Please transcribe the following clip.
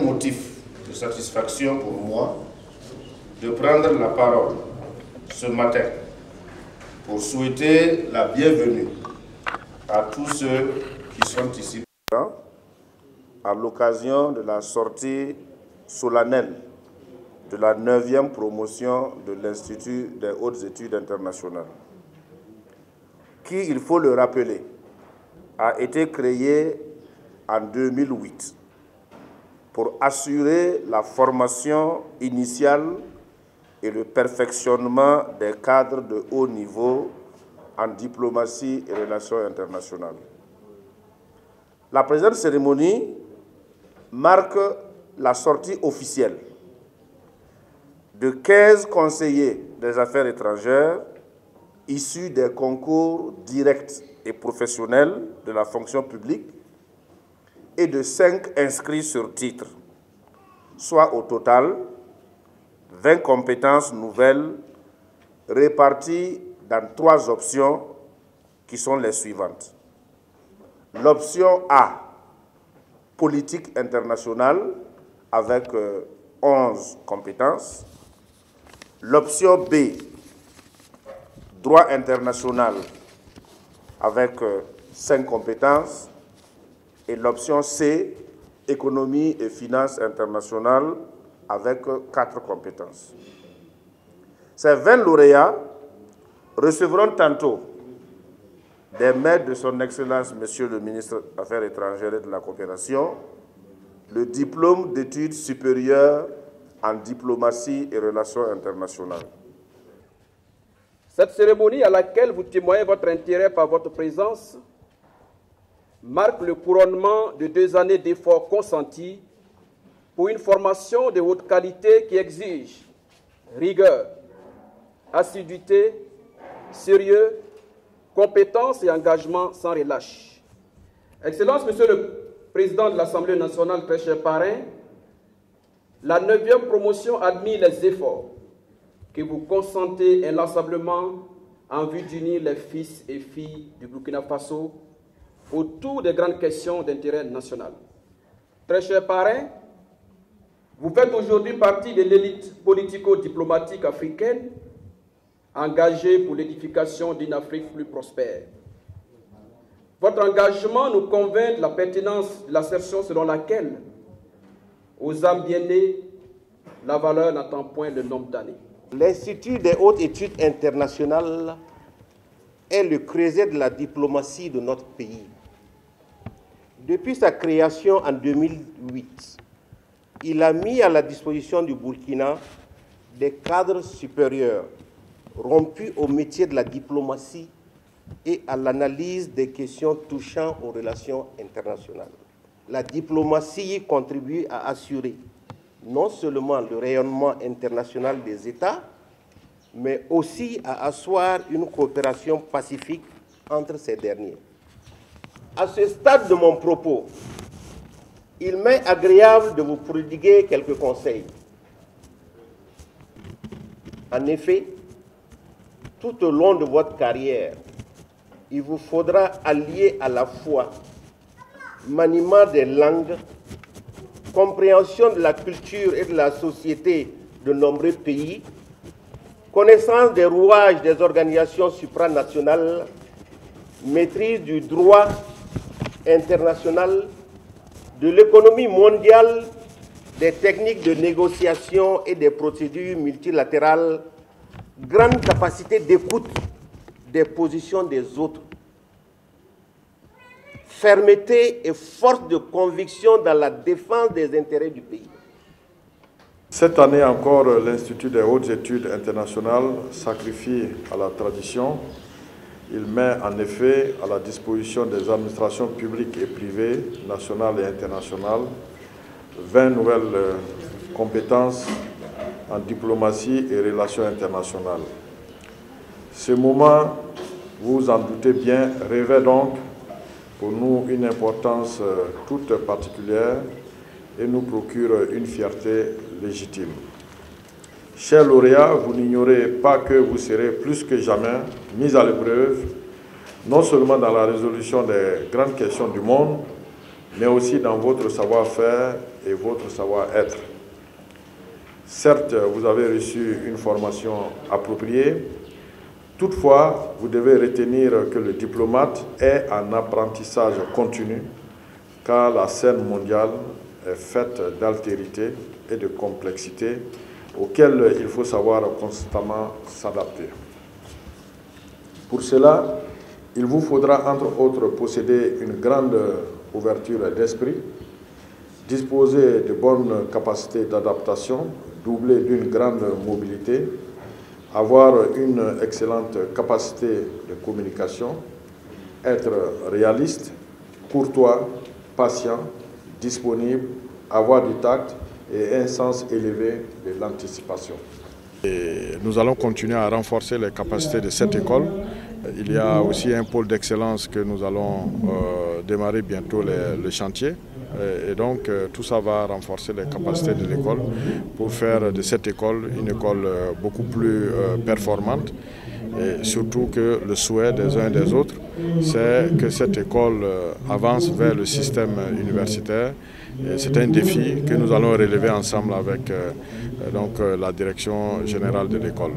motif de satisfaction pour moi de prendre la parole ce matin pour souhaiter la bienvenue à tous ceux qui sont ici présents à l'occasion de la sortie solennelle de la 9e promotion de l'Institut des hautes études internationales, qui, il faut le rappeler, a été créé en 2008 pour assurer la formation initiale et le perfectionnement des cadres de haut niveau en diplomatie et relations internationales. La présente cérémonie marque la sortie officielle de 15 conseillers des affaires étrangères issus des concours directs et professionnels de la fonction publique et de 5 inscrits sur titre, soit au total 20 compétences nouvelles réparties dans 3 options qui sont les suivantes. L'option A, politique internationale, avec 11 compétences. L'option B, droit international, avec 5 compétences. Et l'option C, économie et finances internationales, avec 4 compétences. Ces 20 lauréats recevront tantôt des maîtres de son Excellence, Monsieur le ministre des Affaires étrangères et de la coopération, le diplôme d'études supérieures en diplomatie et relations internationales. Cette cérémonie à laquelle vous témoignez votre intérêt par votre présence marque le couronnement de 2 années d'efforts consentis pour une formation de haute qualité qui exige rigueur, assiduité, sérieux, compétence et engagement sans relâche. Excellence, Monsieur le Président de l'Assemblée nationale, très cher parrain, la 9e promotion admire les efforts que vous consentez inlassablement en vue d'unir les fils et filles du Burkina Faso autour des grandes questions d'intérêt national. Très cher parrain, vous faites aujourd'hui partie de l'élite politico-diplomatique africaine engagée pour l'édification d'une Afrique plus prospère. Votre engagement nous convainc de la pertinence de l'assertion selon laquelle, aux âmes bien nées, la valeur n'attend point le nombre d'années. L'Institut des hautes études internationales est le creuset de la diplomatie de notre pays. Depuis sa création en 2008, il a mis à la disposition du Burkina des cadres supérieurs rompus au métier de la diplomatie et à l'analyse des questions touchant aux relations internationales. La diplomatie contribue à assurer non seulement le rayonnement international des États, mais aussi à asseoir une coopération pacifique entre ces derniers. À ce stade de mon propos, il m'est agréable de vous prodiguer quelques conseils. En effet, tout au long de votre carrière, il vous faudra allier à la fois maniement des langues, compréhension de la culture et de la société de nombreux pays, connaissance des rouages des organisations supranationales, maîtrise du droit international, de l'économie mondiale, des techniques de négociation et des procédures multilatérales, grande capacité d'écoute des positions des autres, fermeté et force de conviction dans la défense des intérêts du pays. Cette année encore, l'Institut des hautes études internationales sacrifie à la tradition. Il met en effet à la disposition des administrations publiques et privées, nationales et internationales, 20 nouvelles compétences en diplomatie et relations internationales. Ce moment, vous en doutez bien, revêt donc pour nous une importance toute particulière et nous procure une fierté légitime. Chers lauréats, vous n'ignorez pas que vous serez plus que jamais mis à l'épreuve, non seulement dans la résolution des grandes questions du monde, mais aussi dans votre savoir-faire et votre savoir-être. Certes, vous avez reçu une formation appropriée. Toutefois, vous devez retenir que le diplomate est en apprentissage continu, car la scène mondiale est faite d'altérité et de complexité auxquelles il faut savoir constamment s'adapter. Pour cela, il vous faudra entre autres posséder une grande ouverture d'esprit, disposer de bonnes capacités d'adaptation, doublées d'une grande mobilité, avoir une excellente capacité de communication, être réaliste, courtois, patient, disponible, avoir du tact et un sens élevé de l'anticipation. Nous allons continuer à renforcer les capacités de cette école. Il y a aussi un pôle d'excellence que nous allons démarrer bientôt le chantier. Et donc tout ça va renforcer les capacités de l'école pour faire de cette école une école beaucoup plus performante. Et surtout que le souhait des uns et des autres, c'est que cette école avance vers le système universitaire. C'est un défi que nous allons relever ensemble avec la direction générale de l'école.